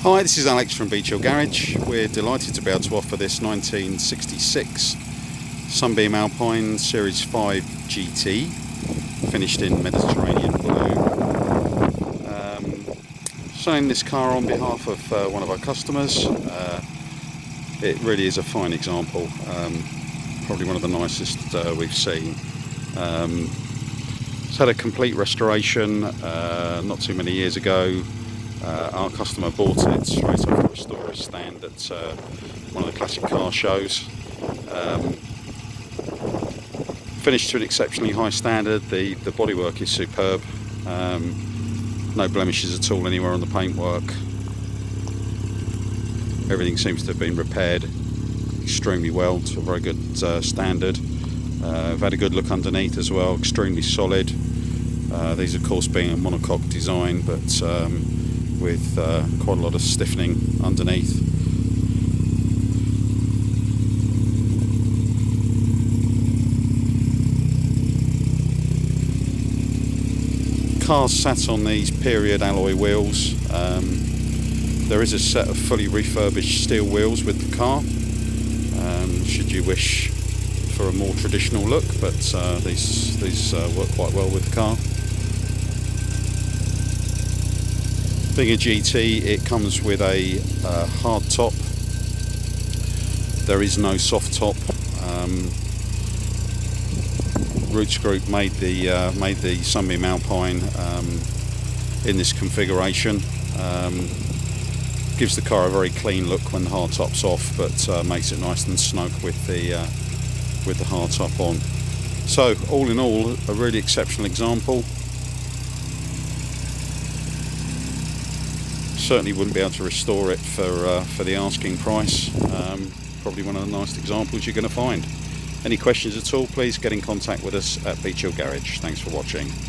Hi, this is Alex from Beach Hill Garage. We're delighted to be able to offer this 1966 Sunbeam Alpine Series 5 GT, finished in Mediterranean blue. Selling this car on behalf of one of our customers. It really is a fine example, probably one of the nicest we've seen. It's had a complete restoration not too many years ago. Our customer bought it straight off the restorer's stand at one of the classic car shows. Finished to an exceptionally high standard. The bodywork is superb. No blemishes at all anywhere on the paintwork. Everything seems to have been repaired extremely well to a very good standard. I've had a good look underneath as well, extremely solid. These of course being a monocoque design, but with quite a lot of stiffening underneath. Car's sat on these period alloy wheels. There is a set of fully refurbished steel wheels with the car, should you wish for a more traditional look, but these work quite well with the car. Being a GT, it comes with a hard top. There is no soft top. Roots Group made the Sunbeam Alpine in this configuration. Gives the car a very clean look when the hard top's off, but makes it nice and snug with the hard top on. So all in all, a really exceptional example. Certainly wouldn't be able to restore it for the asking price. Probably one of the nicest examples you're going to find. Any questions at all, please get in contact with us at Beach Hill Garage. Thanks for watching.